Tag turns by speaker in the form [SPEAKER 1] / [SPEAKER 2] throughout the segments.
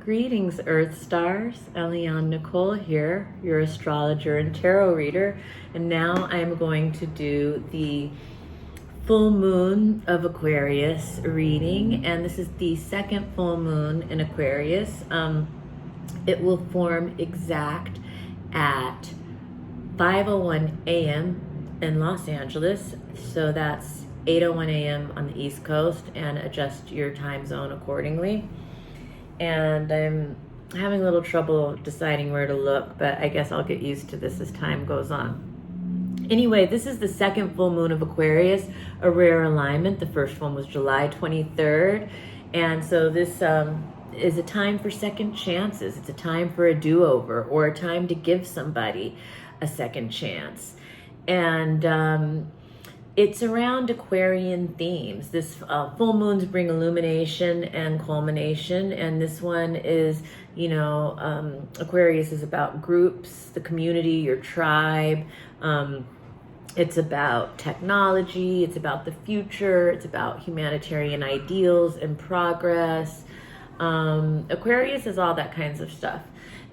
[SPEAKER 1] Greetings, Earth Stars. Eliane Nicole here, your astrologer and tarot reader. And now I'm going to do the full moon of Aquarius reading. And this is the second full moon in Aquarius. It will form exact at 5:01 a.m. in Los Angeles. So that's 8:01 a.m. on the East Coast, and adjust your time zone accordingly. And I'm having a little trouble deciding where to look, but I guess I'll get used to this as time goes on. Anyway, this is the second full moon of Aquarius, a rare alignment. The first one was July 23rd. And so this is a time for second chances. It's a time for a do-over, or a time to give somebody a second chance. And it's around Aquarian themes. This full moons bring illumination and culmination, and this one is, Aquarius is about groups, the community, your tribe. It's about technology, it's about the future, it's about humanitarian ideals and progress. Aquarius is all that kinds of stuff.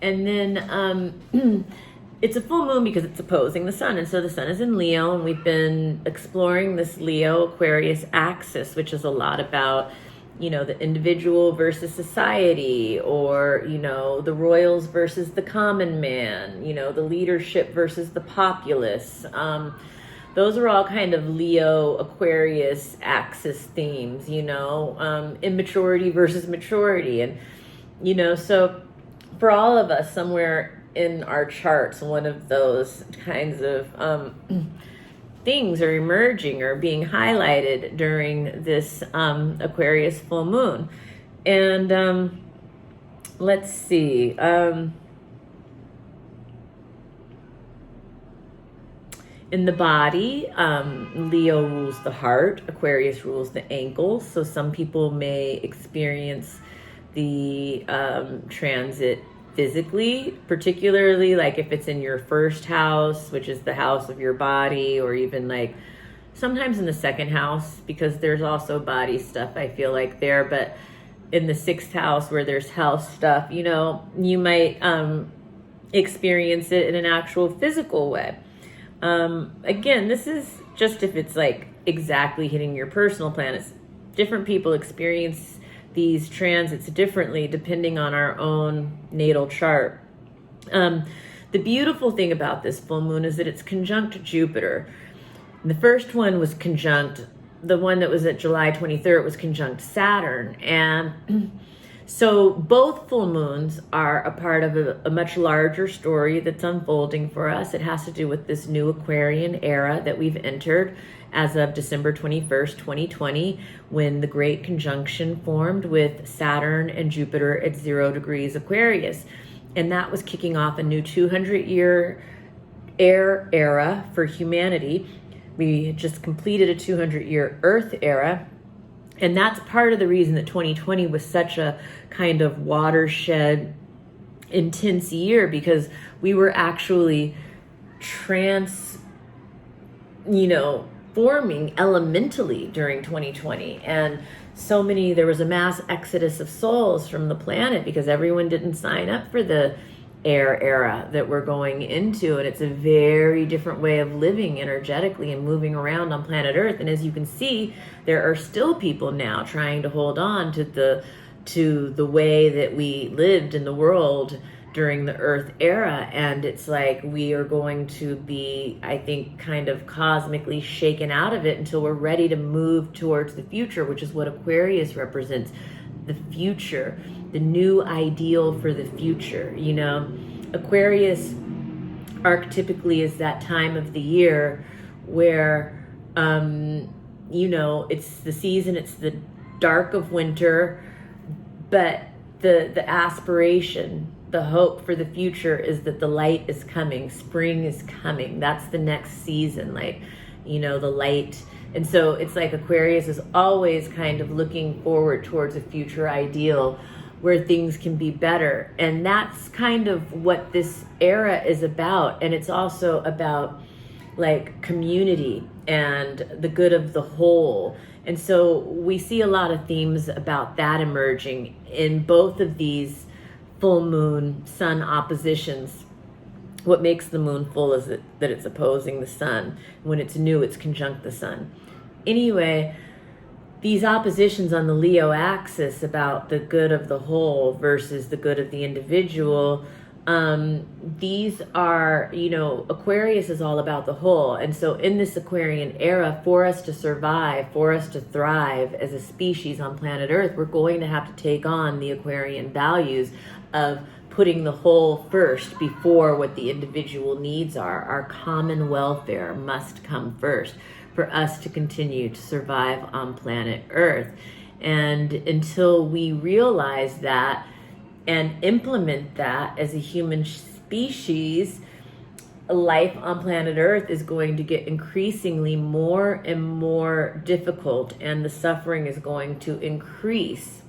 [SPEAKER 1] And then it's a full moon because it's opposing the sun. And so the sun is in Leo, and we've been exploring this Leo-Aquarius axis, which is a lot about, the individual versus society, or, the royals versus the common man, the leadership versus the populace. Those are all kind of Leo-Aquarius axis themes, immaturity versus maturity. And, so for all of us, somewhere in our charts, one of those kinds of things are emerging or being highlighted during this Aquarius full moon. And let's see. In the body, Leo rules the heart, Aquarius rules the ankles. So some people may experience the transit physically, particularly like if it's in your first house, which is the house of your body, or even like sometimes in the second house, because there's also body stuff, I feel like there. But in the sixth house, where there's health stuff, you might experience it in an actual physical way. Again, this is just if it's like exactly hitting your personal planets. Different people experience these transits differently depending on our own natal chart. The beautiful thing about this full moon is that it's conjunct Jupiter. The first one was conjunct, the one that was at July 23rd was conjunct Saturn. And so both full moons are a part of a much larger story that's unfolding for us. It has to do with this new Aquarian era that we've entered as of December 21st, 2020, when the Great Conjunction formed with Saturn and Jupiter at 0 degrees Aquarius. And that was kicking off a new 200-year air era for humanity. We had just completed a 200-year Earth era. And that's part of the reason that 2020 was such a kind of watershed, intense year, because we were actually forming elementally during 2020. And there was a mass exodus of souls from the planet because everyone didn't sign up for the air era that we're going into. And it's a very different way of living energetically and moving around on planet Earth. And as you can see, there are still people now trying to hold on to the way that we lived in the world during the Earth era. And it's like we are going to be, I think, kind of cosmically shaken out of it until we're ready to move towards the future, which is what Aquarius represents. The future, the new ideal for the future. Aquarius archetypically is that time of the year where it's the season, it's the dark of winter, but the aspiration, the hope for the future is that the light is coming, spring is coming. That's the next season, the light. And so it's like Aquarius is always kind of looking forward towards a future ideal where things can be better. And that's kind of what this era is about. And it's also about community and the good of the whole. And so we see a lot of themes about that emerging in both of these full moon sun oppositions. What makes the moon full is that it's opposing the sun. When it's new, it's conjunct the sun. Anyway, these oppositions on the Leo axis about the good of the whole versus the good of the individual, these are, Aquarius is all about the whole. And so in this Aquarian era, for us to survive, for us to thrive as a species on planet Earth, we're going to have to take on the Aquarian values of putting the whole first before what the individual needs are. Our common welfare must come first for us to continue to survive on planet Earth. And until we realize that and implement that as a human species, life on planet Earth is going to get increasingly more and more difficult, and the suffering is going to increase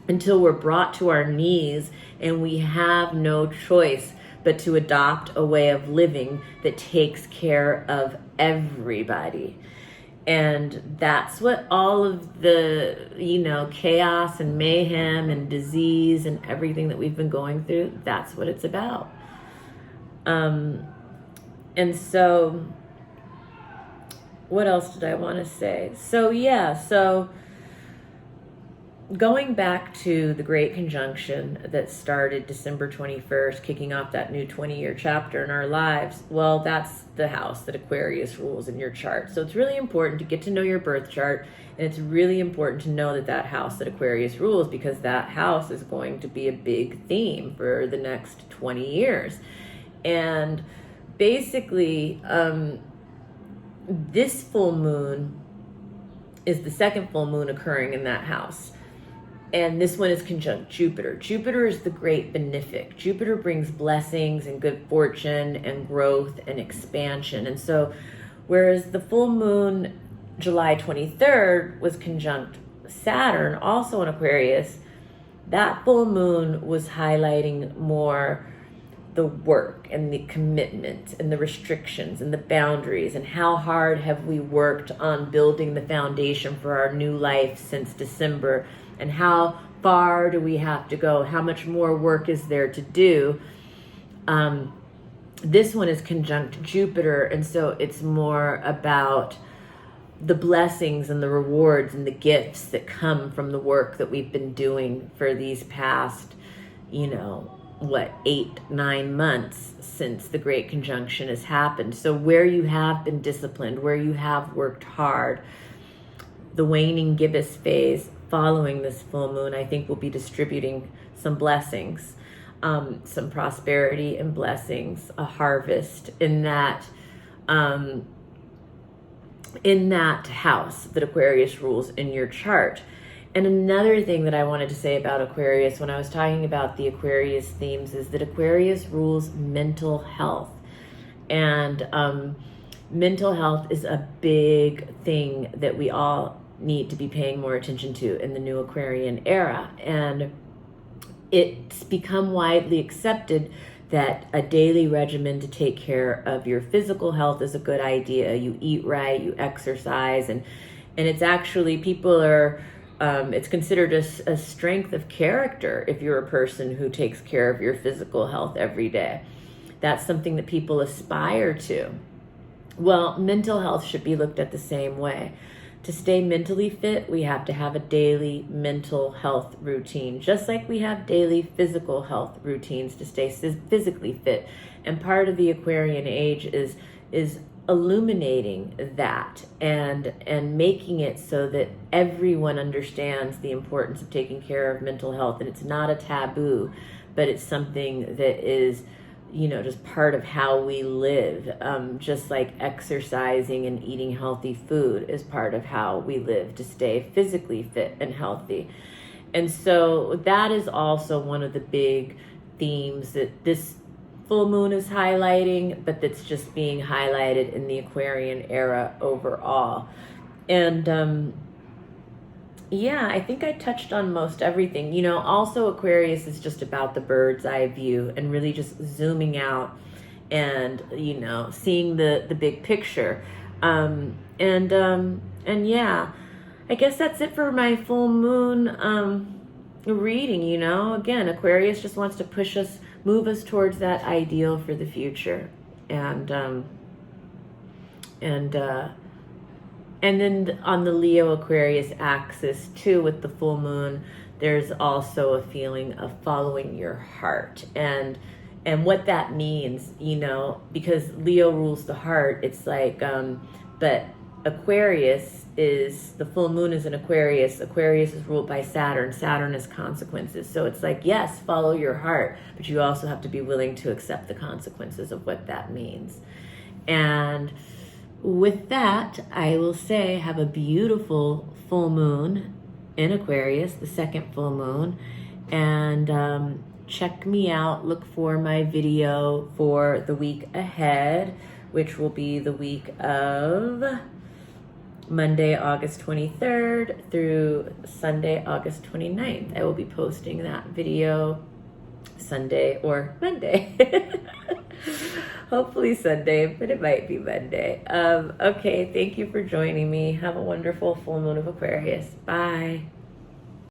[SPEAKER 1] until we're brought to our knees and we have no choice but to adopt a way of living that takes care of everybody. And that's what all of the, chaos and mayhem and disease and everything that we've been going through, that's what it's about. And so, what else did I want to say? So going back to the Great Conjunction that started December 21st, kicking off that new 20-year chapter in our lives, well, that's the house that Aquarius rules in your chart. So it's really important to get to know your birth chart, and it's really important to know that house that Aquarius rules, because that house is going to be a big theme for the next 20 years. And basically, this full moon is the second full moon occurring in that house. And this one is conjunct Jupiter. Jupiter is the great benefic. Jupiter brings blessings and good fortune and growth and expansion. And so, whereas the full moon, July 23rd, was conjunct Saturn, also in Aquarius, that full moon was highlighting more the work and the commitment and the restrictions and the boundaries, and how hard have we worked on building the foundation for our new life since December, and how far do we have to go? How much more work is there to do? This one is conjunct Jupiter, and so it's more about the blessings and the rewards and the gifts that come from the work that we've been doing for these past, 8-9 months since the Great Conjunction has happened. So where you have been disciplined, where you have worked hard, the waning gibbous phase following this full moon, I think, will be distributing some blessings, some prosperity and blessings, a harvest in that house that Aquarius rules in your chart. And another thing that I wanted to say about Aquarius when I was talking about the Aquarius themes is that Aquarius rules mental health. And mental health is a big thing that we all need to be paying more attention to in the new Aquarian era. And it's become widely accepted that a daily regimen to take care of your physical health is a good idea. You eat right, you exercise, and it's actually, people are, it's considered a strength of character if you're a person who takes care of your physical health every day. That's something that people aspire to. Well, mental health should be looked at the same way. To stay mentally fit, we have to have a daily mental health routine, just like we have daily physical health routines to stay physically fit. And part of the Aquarian age is illuminating that and making it so that everyone understands the importance of taking care of mental health. And it's not a taboo, but it's something that is, just part of how we live. Just like exercising and eating healthy food is part of how we live to stay physically fit and healthy. And so that is also one of the big themes that this full moon is highlighting, but that's just being highlighted in the Aquarian era overall. And I think I touched on most everything. Also Aquarius is just about the bird's eye view and really just zooming out and, seeing the big picture. I guess that's it for my full moon reading, you know. Again, Aquarius just wants to push us, move us towards that ideal for the future. And then on the Leo Aquarius axis too, with the full moon, there's also a feeling of following your heart. And what that means, you know, because Leo rules the heart, it's like, but Aquarius is, the full moon is in Aquarius. Aquarius is ruled by Saturn. Saturn is consequences. So it's like, yes, follow your heart, but you also have to be willing to accept the consequences of what that means. And with that, I will say, have a beautiful full moon in Aquarius, the second full moon. And check me out. Look for my video for the week ahead, which will be the week of Monday, August 23rd through Sunday, August 29th. I will be posting that video Sunday or Monday. Hopefully Sunday, but it might be Monday. Okay, thank you for joining me. Have a wonderful full moon of Aquarius. Bye.